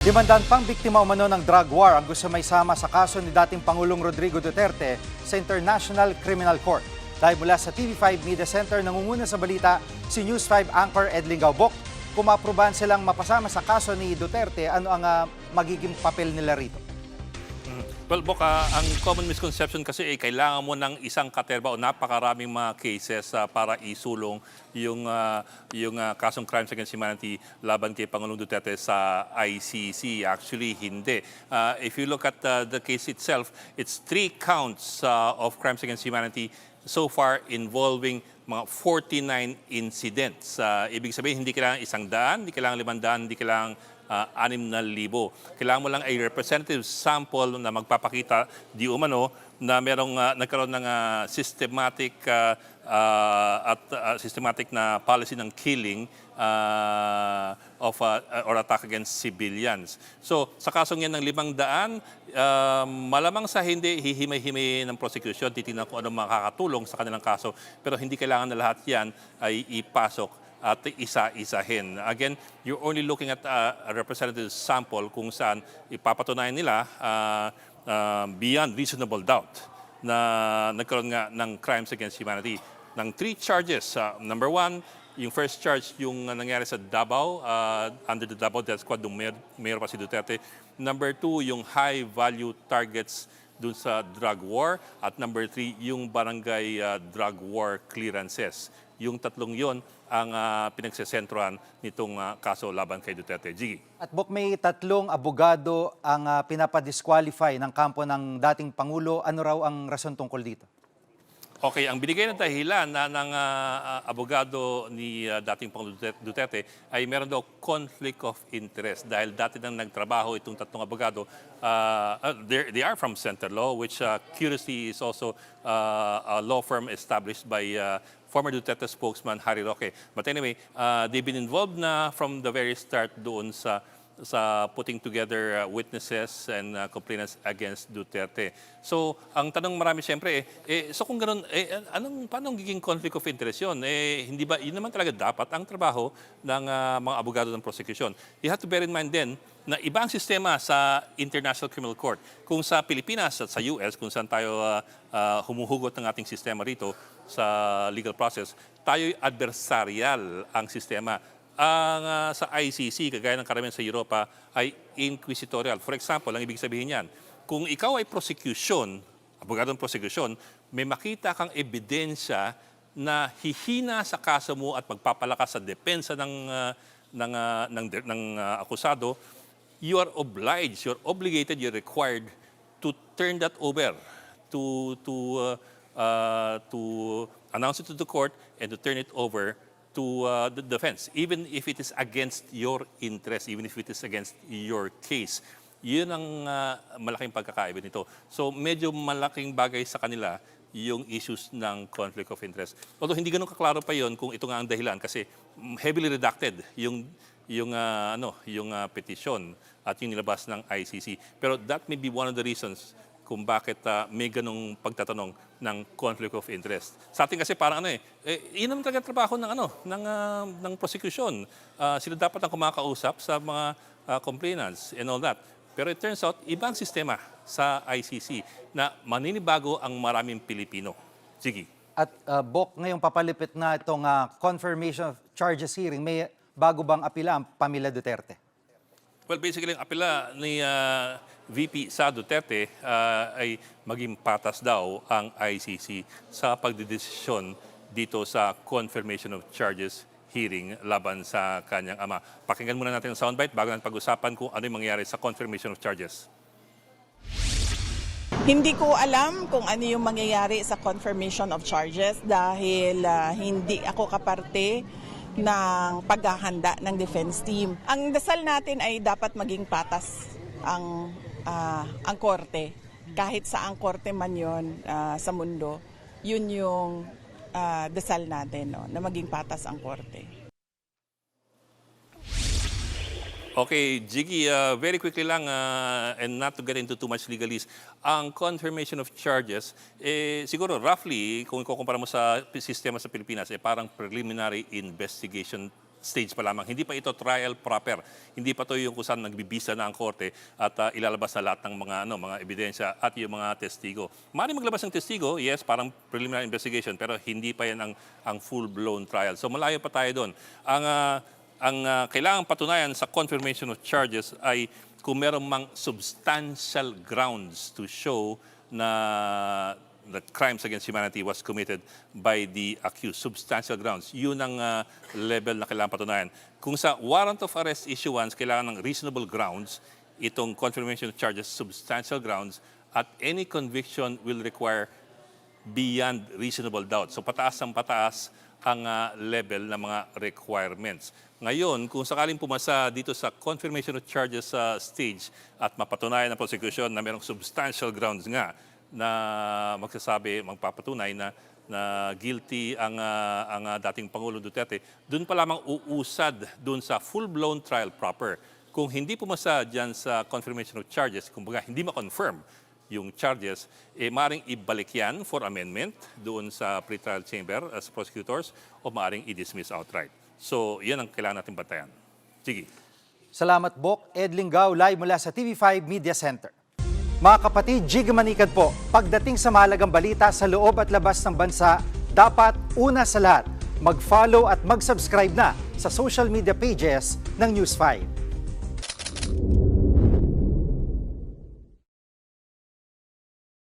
Limandaan pang biktima umano ng drug war ang gusto may sama sa kaso ni dating Pangulong Rodrigo Duterte sa International Criminal Court. Dahil mula sa TV5 Media Center, nangunguna sa balita si News 5 anchor Edling Gaubok. Kung maaprubahan silang mapasama sa kaso ni Duterte, ano ang magiging papel nila rito? Well, Boka, ang common misconception kasi kailangan mo ng isang katerba o napakaraming mga cases para isulong yung kasong crimes against humanity laban kay Pangulong Duterte sa ICC. Actually, hindi. If you look at the case itself, it's 3 counts of crimes against humanity so far involving mga 49 incidents. Ibig sabihin, hindi kailangan 100, hindi kailangan 500, hindi kailangan 6,000. Kailangan mo lang ay representative sample na magpapakita di umano na merong nagkaroon ng systematic na policy ng killing or attack against civilians. So sa kasong yan ng 500, malamang sa hindi hihimay-himay ng prosecution, titingnan kung ano makakatulong sa kanilang kaso, pero hindi kailangan na lahat yan ay ipasok at isa-isahin. Again, you're only looking at a representative sample kung saan ipapatunayan nila beyond reasonable doubt na nagkaroon nga ng crimes against humanity. Ng 3 charges. Number 1, yung first charge yung nangyari sa Davao, under the Davao Death Squad, nung mayor pa si Duterte. Number 2, yung high-value targets dun sa drug war. At number 3, yung barangay drug war clearances. Yung tatlong yon ang pinagsesentrohan nitong kaso laban kay Duterte. Gigi. At Bok, may 3 abogado ang pinapadisqualify ng kampo ng dating Pangulo. Ano raw ang rason tungkol dito? Okay, ang binigay ng dahilan ng abogado ni dating Pangulong Duterte ay meron daw conflict of interest dahil dati nang nagtrabaho itong 3 abogado. They are from Center Law, which curiously is also a law firm established by former Duterte spokesman Harry Roque. But anyway, they've been involved na from the very start doon sa putting together witnesses and complainants against Duterte. So, ang tanong marami siyempre, so kung gano'n, paano giging conflict of interest yun? Hindi ba, yun naman talaga dapat ang trabaho ng mga abogado ng prosecution. You have to bear in mind din na iba ang sistema sa International Criminal Court. Kung sa Pilipinas at sa US, kung saan tayo humuhugot ng ating sistema rito sa legal process, tayo'y adversarial ang sistema. Ang sa ICC, kagaya ng karamihan sa Europa, ay inquisitorial. For example, ang ibig sabihin yan, kung ikaw ay prosecution, abogadong prosecution, may makita kang ebidensya na hihina sa kaso mo at magpapalakas sa depensa ng akusado, you are obliged, you're obligated, you're required to turn that over, to announce it to the court and to turn it over to the defense, even if it is against your interest, even if it is against your case. Yun ang malaking pagkakaiba nito. So medyo malaking bagay sa kanila yung issues ng conflict of interest. Although hindi ganun kaklaro pa yon kung ito nga ang dahilan kasi heavily redacted yung petition at yung nilabas ng ICC. Pero that may be one of the reasons kung bakit may ganong pagtatanong ng conflict of interest. Sa atin kasi parang yun naman talaga trabaho ng prosecution. Sila dapat ang kumakausap sa mga complainants and all that. Pero it turns out, ibang sistema sa ICC na maninibago ang maraming Pilipino. Sige. At Bok, ngayong papalipit na itong confirmation of charges hearing, may bago bang apila ang pamilya Duterte? Well, basically, ang apela ni VP Sara Duterte ay maging patas daw ang ICC sa pagdedesisyon dito sa confirmation of charges hearing laban sa kanyang ama. Pakinggan muna natin ang soundbite bago natin pag-usapan kung ano yung mangyayari sa confirmation of charges. Hindi ko alam kung ano yung mangyayari sa confirmation of charges dahil hindi ako kaparte ng paghahanda ng defense team. Ang dasal natin ay dapat maging patas ang korte. Kahit sa ang korte man yon sa mundo, yun yung dasal natin, no, na maging patas ang korte. Okay, Jiggy, very quickly lang and not to get into too much legalese, ang confirmation of charges, siguro roughly, kung ikukumpara mo sa sistema sa Pilipinas, parang preliminary investigation stage pa lamang. Hindi pa ito trial proper. Hindi pa ito yung kung saan nagbibisa na ang korte at ilalabas na lahat ng mga ebidensya at yung mga testigo. Maaaring maglabas ng testigo, yes, parang preliminary investigation, pero hindi pa yan ang full-blown trial. So malayo pa tayo doon. Ang kailangang patunayan sa confirmation of charges ay kung meron mang substantial grounds to show na that crimes against humanity was committed by the accused. Substantial grounds. Yun ang level na kailangan patunayan. Kung sa warrant of arrest issuance, kailangan ng reasonable grounds, itong confirmation of charges, substantial grounds, at any conviction will require beyond reasonable doubt. So pataas ang pataas ang level ng mga requirements. Ngayon, kung sakaling pumasa dito sa confirmation of charges sa stage at mapatunayan ng prosecution na mayroong substantial grounds nga na magpapatunay na guilty ang dating Pangulong Duterte, doon pa lamang uusad doon sa full-blown trial proper. Kung hindi pumasa dyan sa confirmation of charges, kumbaga hindi ma-confirm yung charges, maaaring ibalik yan for amendment doon sa pre-trial chamber as prosecutors o maaaring i-dismiss outright. So, yan ang kailangan natin bantayan. Sige. Salamat, Bok. Ed Linggao, live mula sa TV5 Media Center. Mga kapatid, Jig Manikad po, pagdating sa mahalagang balita sa loob at labas ng bansa, dapat una sa lahat, mag-follow at mag-subscribe na sa social media pages ng News 5.